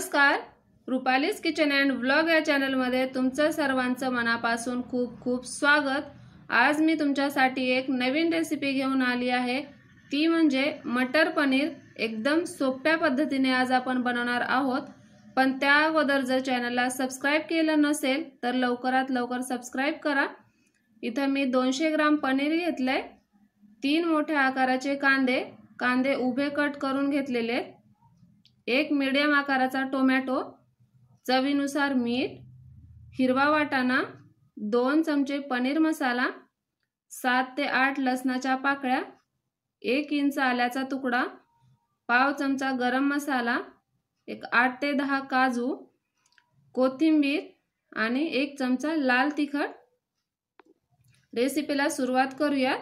नमस्कार, रुपालीज kitchen and vlog या चॅनलमध्ये तुमचं सर्वांचं मनापासून खूप खूप स्वागत। आज मी तुमच्यासाठी एक नवीन रेसिपी घेऊन आली आहे, ती म्हणजे मटर पनीर। एकदम सोप्या पद्धतीने आज आपण बनवणार आहोत, पण त्या अगोदर जर चॅनलला सबस्क्राइब केलं नसेल तर लवकरात लवकर सबस्क्राइब करा। इथं मी 200 ग्राम पनीर घेतलंय, 3 मोठ्या आकाराचे कांदे उभे कट करून घेतलेले, एक मीडियम आकाराचा टोमॅटो, चवीनुसार मीठ, हिरवा वाटाणा, 2 चमचे पनीर मसाला, 7 ते 8 लसणाच्या पाकळ्या, 1 इंच आल्याचा तुकडा, पाव चमचा गरम मसाला, एक 8 ते 10 काजू, कोथिंबीर आणि 1 चमचा लाल तिखट। रेसिपीला सुरुवात करूया।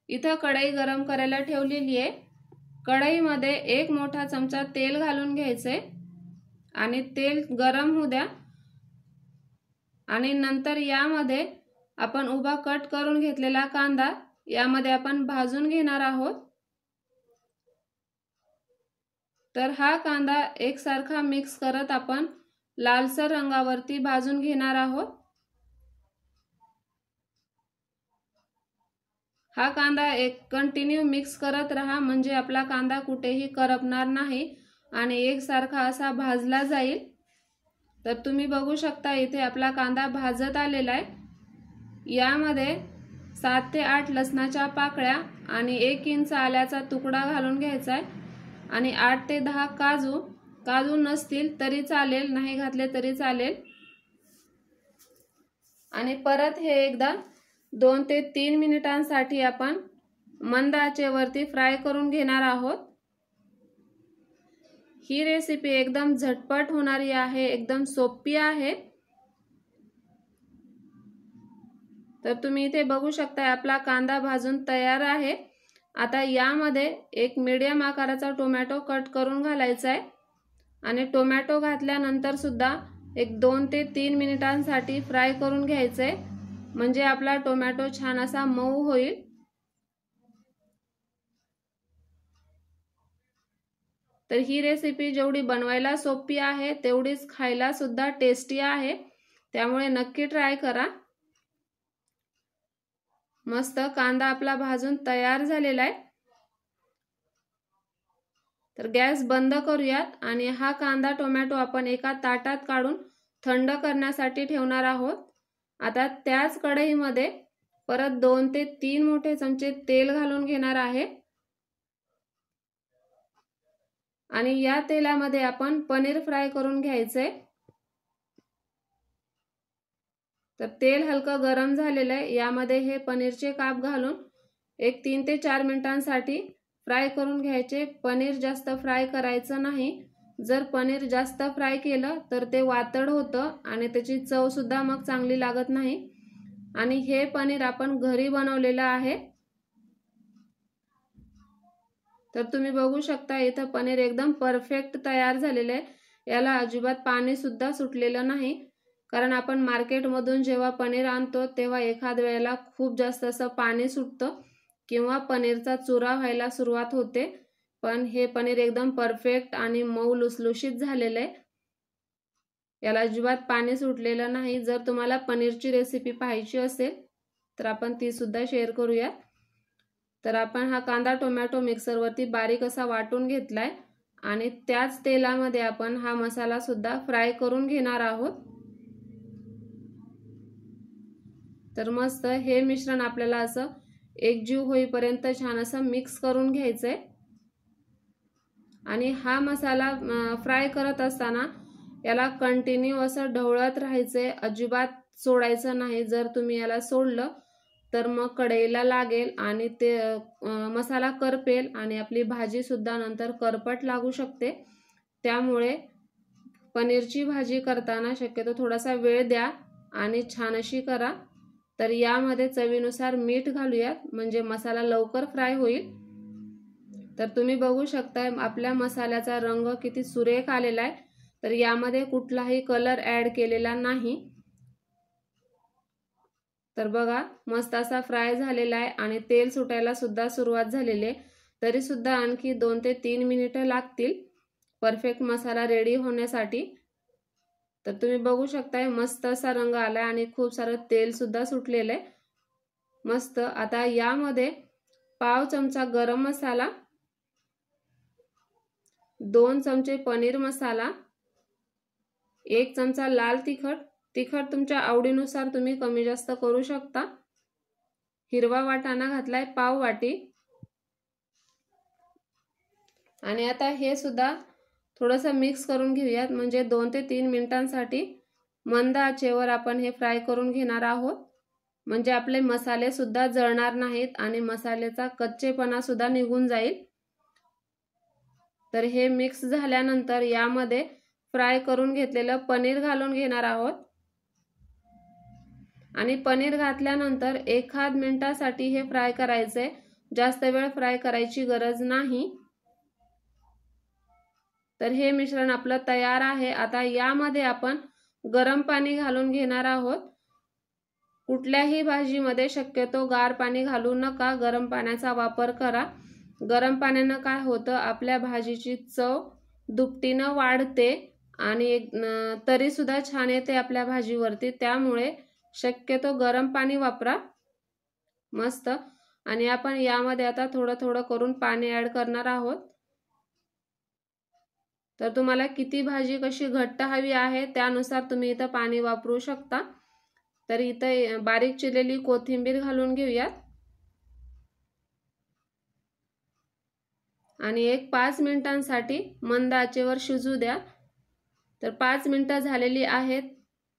इथं कढई गरम करायला ठेवलेली आहे। कढईमध्ये 1 मोठा चमचा तेल घालून घ्यायचे आणि तेल गरम होऊ द्या आणि नंतर यामध्ये आपण उभा कट करून घेतलेला कांदा यामध्ये आपण भाजून घेणार आहोत। तर हा कांदा एकसारखा मिक्स करत आपण लालसर रंगावरती भाजून घेणार आहोत। हा कांदा एक कंटिन्यू मिक्स करत रहा, म्हणजे आपला कांदा कुठेही करपणार नाही आणि एकसारखा असा भाजला जाईल। तर तुम्ही बघू शकता इथे आपला कांदा भाजत आलेला आहे। यामध्ये 7 ते 8 लसणाच्या पाकळ्या आणि 1 इंच आल्याचा तुकडा घालून घ्यायचा आहे आणि 8 ते 10 काजू नसतील तरी चालेल, नाही घातले तरी चालेल। आणि परत हे एकदा 2 ते 3 मिनिटांसाठी आपण मंद आचेवरती फ्राय करून घेणार आहोत। ही रेसिपी एकदम झटपट होणारी आहे, एकदम सोपी आहे। तर तुम्ही इथे बघू शकता आपला कांदा भाजून तयार आहे। आता यामध्ये एक मीडियम आकाराचा टोमॅटो कट करून घालायचा आहे आणि टोमॅटो घातल्यानंतर सुद्धा एक 2 ते 3 मिनिटांसाठी फ्राय करून घ्यायचे आहे, म्हणजे आपला टोमॅटो छान असा मऊ होईल। तर ही रेसिपी जेवढी बनवायला सोपी आहे तेवढीच खायला सुद्धा टेस्टी आहे, त्यामुळे नक्की ट्राय करा। मस्त कांदा आपला भाजून तयार झालेला आहे। तर गॅस बंद करूयात आणि हा कांदा टोमॅटो आपण एका ताटात काढून थंड करण्यासाठी ठेवणार आहोत। आता त्याच कढईमध्ये परत 2 ते 3 मोठे चमचे तेल घालून घेणार आहे आणि या तेलामध्ये आपण पनीर फ्राय करून घ्यायचे। तर तेल हलकं गरम झालेलं आहे, यामध्ये हे पनीरचे काप घालून एक 3 ते 4 मिनिटांसाठी फ्राय करून घ्यायचे। पनीर जास्त फ्राय करायचं नाही, जर पनीर जास्त फ्राय केलं तर ते वातड होतं आणि त्याची चव सुद्धा मग चांगली लागत नाही। आणि हे पनीर आपण घरी बनवलेलं आहे। तर तुम्ही बघू शकता इथं पनीर एकदम परफेक्ट तयार झालेलं आहे। याला अजिबात पाणी सुद्धा सुटलेलं नाही, कारण आपण मार्केटमधून जेव्हा पनीर आणतो तेव्हा एखाद वेळेला खूप जास्त असं पाणी सुटतं किंवा पनीरचा चुरा व्हायला सुरुवात होते, पण हे पनीर एकदम परफेक्ट आणि मऊ लुसलुशीत झालेलं आहे। याला अजिबात पाणी सुटलेलं नाही। जर तुम्हाला पनीरची रेसिपी पाहायची असेल तर आपण ती सुद्धा शेअर करूया। तर आपण हा कांदा टोमॅटो मिक्सरवरती बारीक असा वाटून घेतलाय आणि त्याच तेलामध्ये आपण हा मसाला सुद्धा फ्राय करून घेणार आहोत। तर मस्त हे मिश्रण आपल्याला असं एकजीव होईपर्यंत छान असं मिक्स करून घ्यायचंय आणि हा मसाला फ्राय करत असताना याला कंटिन्यू असं ढवळत राहायचंय, अजिबात सोडायचं नाही। जर तुम्ही याला सोडलं तर मग कढईला लागेल आणि ते मसाला करपेल आणि आपली भाजी सुद्धा नंतर करपट लागू शकते। त्यामुळे पनीरची भाजी करताना शक्यतो थोडासा वेळ द्या आणि छान अशी करा। तर यामध्ये चवीनुसार मीठ घालूयात, म्हणजे मसाला लवकर फ्राय होईल। तर तुम्ही बघू शकता आपल्या मसाल्याचा रंग किती सुरेख आलेला आहे। तर यामध्ये कुठलाही कलर ॲड केलेला नाही। तर बघा मस्त असा फ्राय झालेला आहे आणि तेल सुटायला सुद्धा सुरुवात झालेली आहे। तरी सुद्धा आणखी 2 ते 3 मिनिटं लागतील। परफेक्ट मसाला रेडी होण्यासाठी। तर तुम्ही बघू शकताय मस्त असा रंग आलाय आणि खूप सारं तेल सुद्धा सुटलेलं आहे मस्त। आता यामध्ये पाव चमचा गरम मसाला, 2 चमचे पनीर मसाला, 1 चमचा लाल तिखट तुमच्या आवडीनुसार तुम्ही कमी जास्त करू शकता। हिरवा वाटाणा घातलाय पाव वाटी आणि आता हे सुद्धा थोडंसं मिक्स करून घेऊयात, म्हणजे 2 ते 3 मिनिटांसाठी मंद आचेवर आपण हे फ्राय करून घेणार आहोत, म्हणजे आपले मसाले सुद्धा जळणार नाहीत आणि मसाल्याचा कच्चेपणा सुद्धा निघून जाईल। तर हे मिक्स झाल्यानंतर यामध्ये फ्राय करून घेतलेलं पनीर घालून घेणार आहोत आणि पनीर घातल्यानंतर 1 मिनिटासाठी हे फ्राय करायचे, जास्त वेळ फ्राय करायची गरज नाही। तर हे मिश्रण आपलं तयार आहे। आता यामध्ये आपण गरम पाणी घालून घेणार आहोत। कुठल्याही भाजीमध्ये शक्यतो गार पाणी घालू नका, गरम पाण्याचा वापर करा। गरम पाण्याने काय होतं, आपल्या भाजीची चव दुपटीनं वाढते आणि तरी सुद्धा छान येते आपल्या भाजीवरती, त्यामुळे शक्यतो गरम पाणी वापरा मस्त। आणि आपण यामध्ये आता थोडं थोडं करून पाणी ऍड करणार आहोत। तर तुम्हाला किती भाजी कशी घट्ट हवी आहे त्यानुसार तुम्ही इथं पाणी वापरू शकता। तर इथं बारीक चिरलेली कोथिंबीर घालून घेऊयात आणि 5 मिनिटांसाठी मंद आचेवर शिजू द्या। तर 5 मिनिटं झालेली आहेत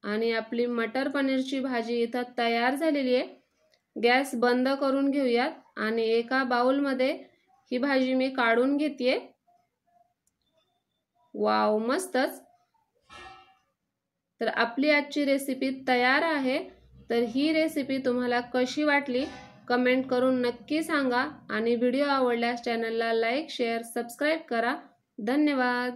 आणि आपली मटर पनीरची भाजी इथं तयार झालेली आहे। गॅस बंद करून घेऊयात आणि एका बाउलमध्ये ही भाजी मी काढून घेते। वाव, मस्तच। तर आपली आजची रेसिपी तयार आहे। तर ही रेसिपी तुम्हाला कशी वाटली कमेंट करून नक्की सांगा आणि व्हिडिओ आवडल्यास चॅनलला लाईक, शेअर, सबस्क्राईब करा। धन्यवाद।